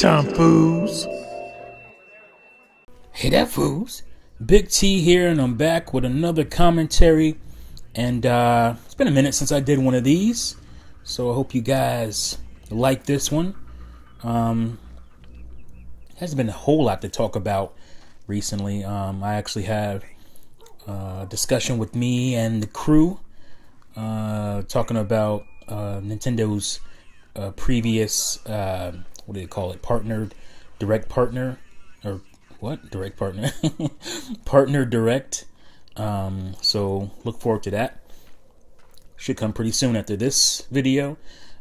time, fools. Hey there, fools. Big T here, and I'm back with another commentary. And it's been a minute since I did one of these, so I hope you guys like this one. Hasn't been a whole lot to talk about recently. I actually have a discussion with me and the crew talking about Nintendo's previous, what do they call it? Direct partner, or what? Direct partner? Partner direct. So look forward to that. Should come pretty soon after this video.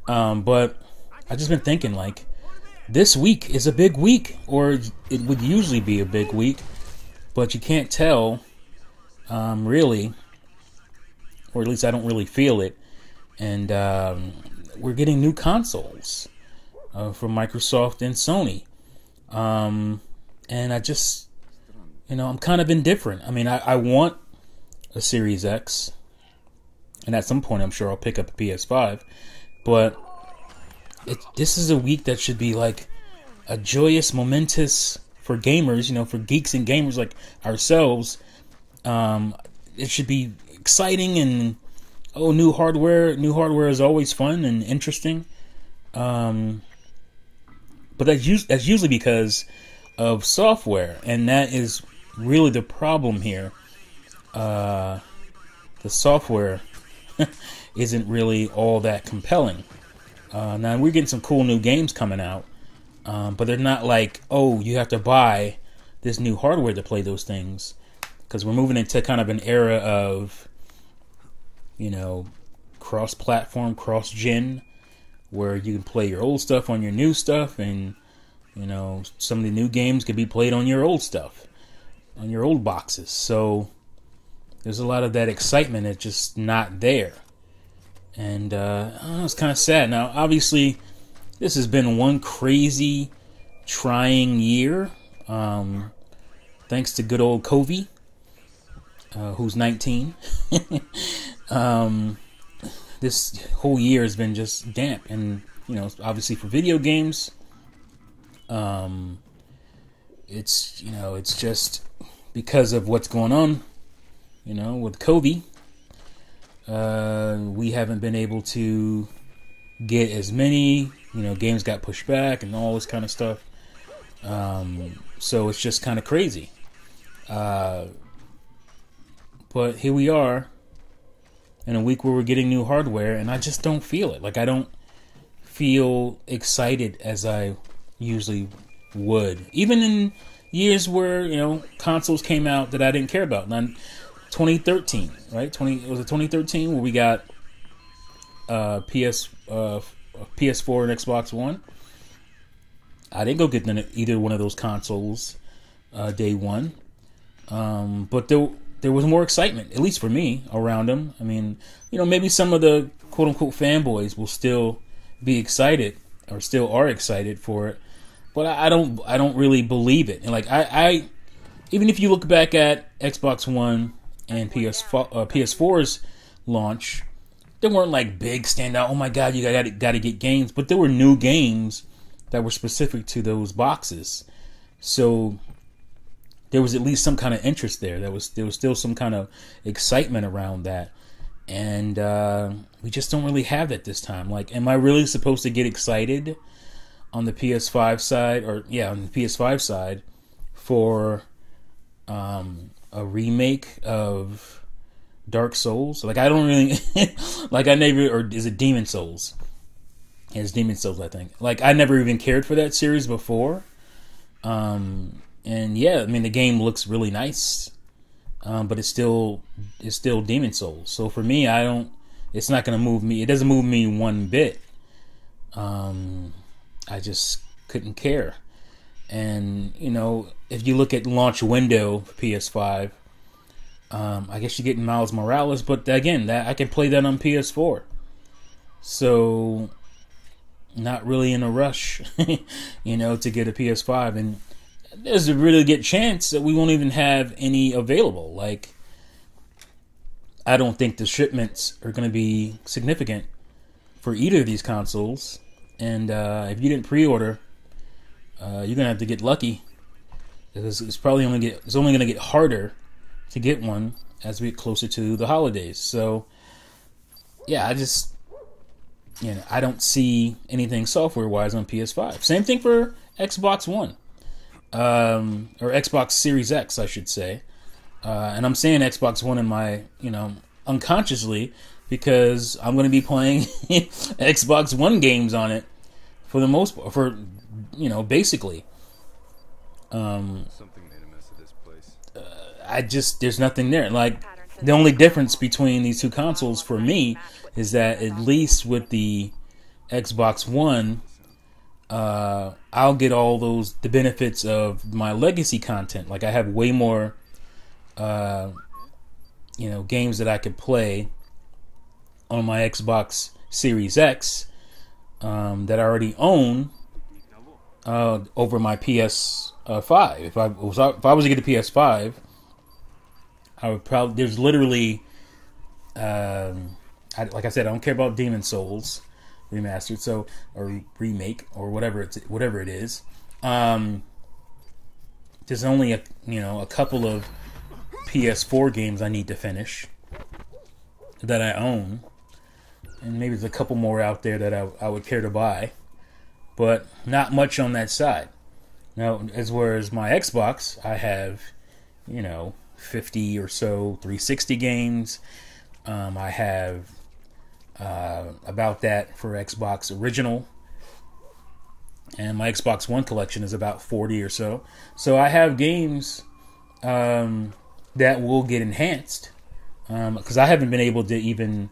But I've just been thinking, like, this week is a big week, or it would usually be a big week, but you can't tell, really, or at least I don't really feel it. And we're getting new consoles from Microsoft and Sony. And I just, I'm kind of indifferent. I mean, I want a Series X, and at some point I'm sure I'll pick up a PS5, but this is a week that should be like a joyous, momentous for gamers, for geeks and gamers like ourselves. It should be exciting, and new hardware is always fun and interesting. But that's usually because of software, and that is really the problem here. The software isn't really all that compelling. Now we're getting some cool new games coming out, but they're not like, you have to buy this new hardware to play those things, because we're moving into kind of an era of, cross-platform, cross-gen, where you can play your old stuff on your new stuff, and some of the new games can be played on your old stuff, on your old boxes. So there's a lot of that excitement that's just not there. And I don't know, it's kind of sad. Now, obviously, this has been one crazy, trying year. Thanks to good old Covey, who's 19. This whole year has been just damp. And, obviously for video games, it's just because of what's going on, with Covey. We haven't been able to get as many, games got pushed back and all this kind of stuff. So it's just kind of crazy. But here we are in a week where we're getting new hardware, and I just don't feel it. Like, I don't feel excited as I usually would. Even in years where, consoles came out that I didn't care about. 2013, right? Was it 2013 where we got PS4 and Xbox One? I didn't go get either one of those consoles day one, but there was more excitement, at least for me, around them. I mean, maybe some of the quote unquote fanboys will still be excited, or still are excited for it, but I don't really believe it. And like I even if you look back at Xbox One and PS4's launch, they weren't like big standout, oh my god, you got to get games, but there were new games that were specific to those boxes. So there was at least some kind of interest there. There was still some kind of excitement around that. And we just don't really have that this time. Like, am I really supposed to get excited on the PS5 side, on the PS5 side for a remake of Dark Souls? Like, I don't really or is it Demon Souls? Yeah, it's Demon Souls, I think. Like, I never even cared for that series before. And yeah, I mean, the game looks really nice. But it's still Demon Souls. So for me, it's not going to move me. It doesn't move me one bit. I just couldn't care. And, if you look at launch window for PS5, I guess you're getting Miles Morales, but again, that I can play that on PS4. So, not really in a rush, to get a PS5. And there's a really good chance that we won't even have any available. Like, I don't think the shipments are going to be significant for either of these consoles. And if you didn't pre-order you're gonna have to get lucky. It's probably only gonna get harder to get one as we get closer to the holidays. So yeah, I don't see anything software wise on PS5. Same thing for Xbox One, or Xbox Series X, I should say. And I'm saying Xbox One in my, unconsciously, because I'm going to be playing Xbox One games on it for the most part, basically. Something made a mess of this place. There's nothing there. Like, the only difference between these two consoles for me is that at least with the Xbox One, I'll get all the benefits of my legacy content. Like, I have way more, games that I could play on my Xbox Series X that I already own over my PS5. If I was to get a PS5, I would probably. There's literally, like I said, I don't care about Demon Souls remastered, or remake, or whatever it is. There's only a couple of PS4 games I need to finish that I own, and maybe there's a couple more out there that I would care to buy, but not much on that side. Now, whereas my Xbox, I have 50 or so 360 games. I have about that for Xbox Original, and my Xbox One collection is about 40 or so. So I have games that will get enhanced, because I haven't been able to even,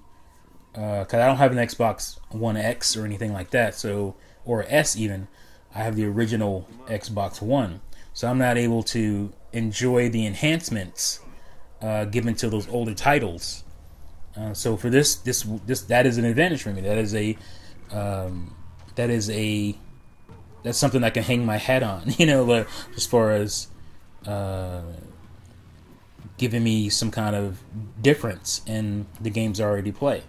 because I don't have an Xbox One X or anything like that, or S even. I have the original Xbox One, so I'm not able to enjoy the enhancements given to those older titles. So for this that is an advantage for me. That's something I can hang my hat on, as far as giving me some kind of difference in the games I already play.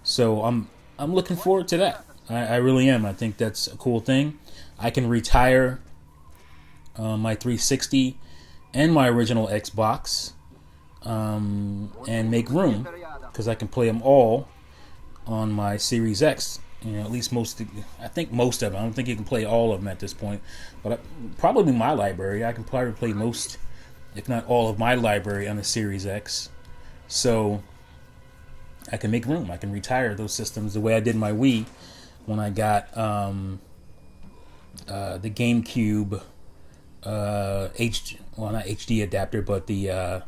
So I'm looking forward to that. I really am. I think that's a cool thing. I can retire my 360 and my original Xbox and make room, because I can play them all on my Series X. At least most of them. I don't think you can play all of them at this point, but probably my library. I can probably play most, if not all, of my library on the Series X. So I can make room. I can retire those systems the way I did my Wii when I got the GameCube not HD adapter, but the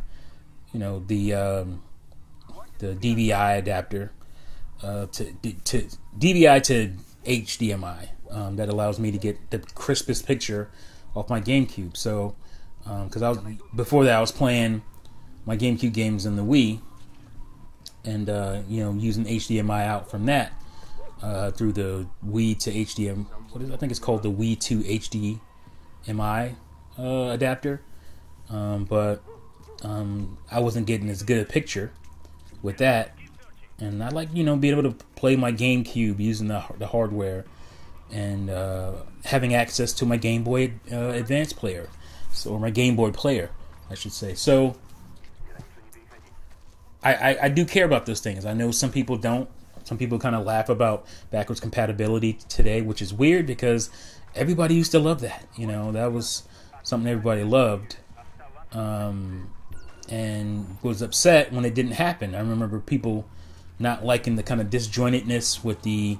DVI adapter to DVI to HDMI that allows me to get the crispest picture off my GameCube. So because before that I was playing my GameCube games in the Wii, and using HDMI out from that through the Wii to HDMI. I think it's called the Wii to HDMI adapter. But I wasn't getting as good a picture with that, and I like being able to play my GameCube using the hardware, and having access to my Game Boy Advance player, or my Game Boy player, I should say. So I do care about those things. I know some people don't. Some people kind of laugh about backwards compatibility today, which is weird because everybody used to love that. That was something everybody loved, and was upset when it didn't happen. I remember people not liking the kind of disjointedness with the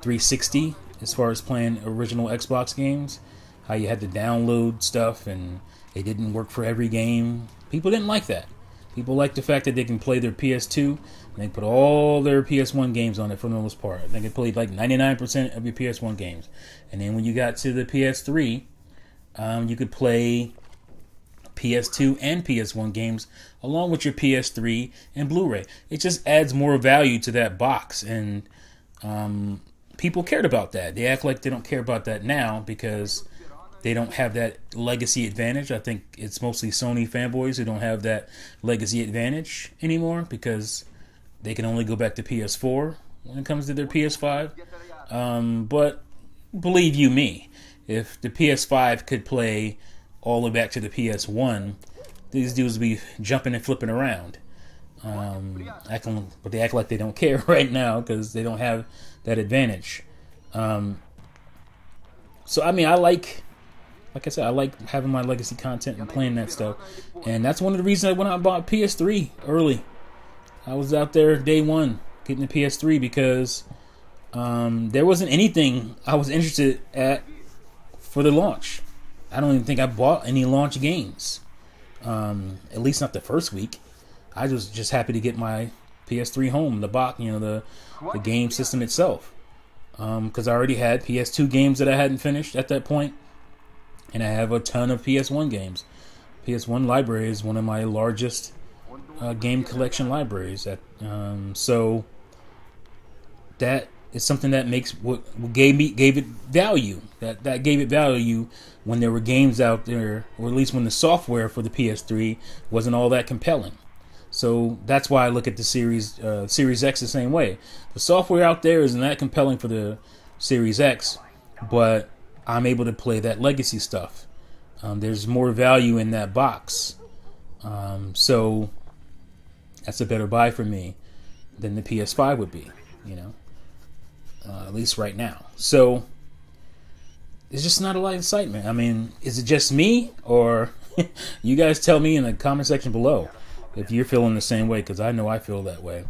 360 as far as playing original Xbox games. How you had to download stuff and it didn't work for every game. People didn't like that. People like the fact that they can play their PS2 and they put all their PS1 games on it for the most part. They can play like 99% of your PS1 games. And then when you got to the PS3, you could play PS2 and PS1 games along with your PS3 and Blu-ray. It just adds more value to that box, and people cared about that. They act like they don't care about that now because they don't have that legacy advantage. I think it's mostly Sony fanboys who don't have that legacy advantage anymore because they can only go back to PS4 when it comes to their PS5. But believe you me, if the PS5 could play all the way back to the PS1, these dudes would be jumping and flipping around. But they act like they don't care right now because they don't have that advantage. So I mean, like I said, I like having my legacy content and playing that stuff, and that's one of the reasons I went out and bought PS3 early. I was out there day one getting the PS3 because there wasn't anything I was interested at for the launch. I don't even think I bought any launch games, at least not the first week. I was just happy to get my PS3 home, the box, the game system itself, because I already had PS2 games that I hadn't finished at that point, and I have a ton of PS1 games. PS1 library is one of my largest game collection libraries. So that is something that makes what gave it value. That gave it value when there were games out there, or at least when the software for the PS3 wasn't all that compelling. So that's why I look at the Series X the same way. The software out there isn't that compelling for the Series X, but I'm able to play that legacy stuff. There's more value in that box. So that's a better buy for me than the PS5 would be, at least right now. So there's just not a lot of excitement. I mean, is it just me, or you guys tell me in the comment section below if you're feeling the same way, because I know I feel that way.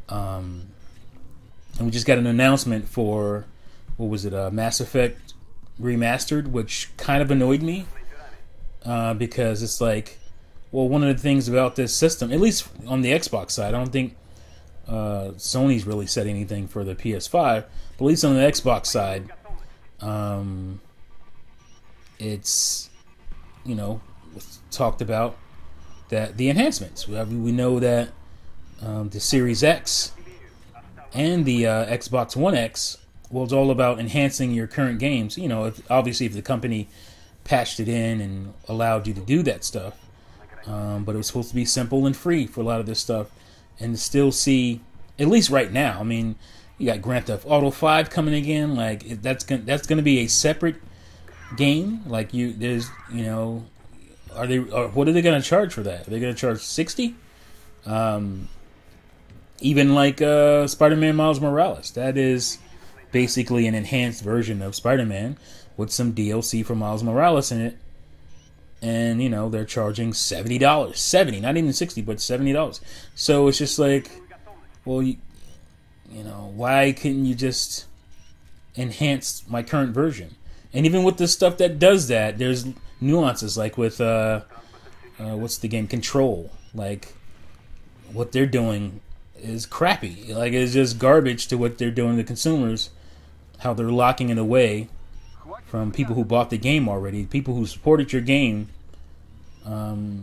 And we just got an announcement for, what was it, Mass Effect Remastered, which kind of annoyed me, because it's like, well, one of the things about this system, at least on the Xbox side, I don't think Sony's really said anything for the PS5, but at least on the Xbox side, it's, talked about that the enhancements. We know that the Series X and the Xbox One X, well, it's all about enhancing your current games. Obviously if the company patched it in and allowed you to do that stuff. But it was supposed to be simple and free for a lot of this stuff. And to still see, at least right now, I mean, you got Grand Theft Auto 5 coming again. Like, that's gonna be a separate game. Like, what are they gonna charge for that? Are they gonna charge $60? Even like Spider-Man Miles Morales, that is basically an enhanced version of Spider-Man with some DLC for Miles Morales in it. And, they're charging $70. $70, not even $60, but $70. So it's just like, well, why couldn't you just enhance my current version? And even with the stuff that does that, there's nuances, like with, what's the game? Control. Like, what they're doing is crappy. Like, it's just garbage to what they're doing to consumers. How they're locking it away from people who bought the game already, people who supported your game.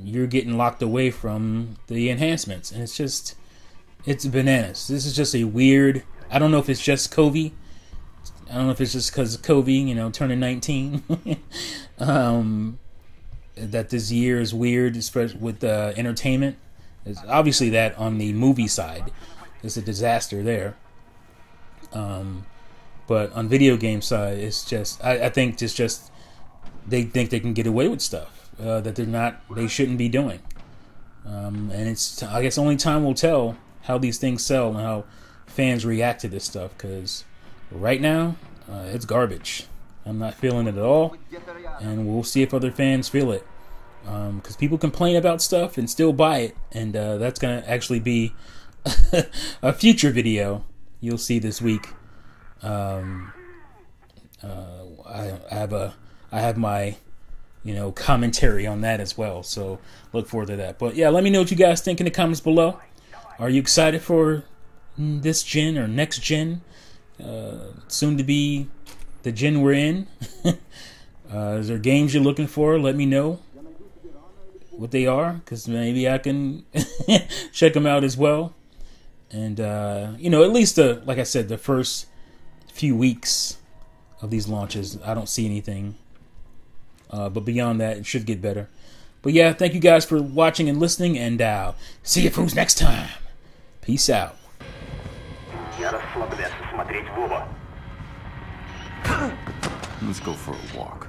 You're getting locked away from the enhancements, and it's bananas. This is just a weird. I don't know if it's just COVID. I don't know if it's just because of COVID, turning 19. That this year is weird, especially with entertainment. It's obviously that on the movie side, it's a disaster there. But on video game side, it's just I think it's just they think they can get away with stuff that they shouldn't be doing. And I guess only time will tell how these things sell and how fans react to this stuff. Because right now, it's garbage. I'm not feeling it at all, and we'll see if other fans feel it. Because people complain about stuff and still buy it, and that's gonna actually be a future video you'll see this week. I have my commentary on that as well, so look forward to that. But yeah, let me know what you guys think in the comments below. Are you excited for this gen or next gen, soon to be the gen we're in? Is there games you're looking for? Let me know what they are, because maybe I can check them out as well. And at least like I said, the first few weeks of these launches, I don't see anything, but beyond that, it should get better. But yeah, thank you guys for watching and listening, and see you fools next time. Peace out. Я расслабляться смотреть в оба. Let's go for a walk.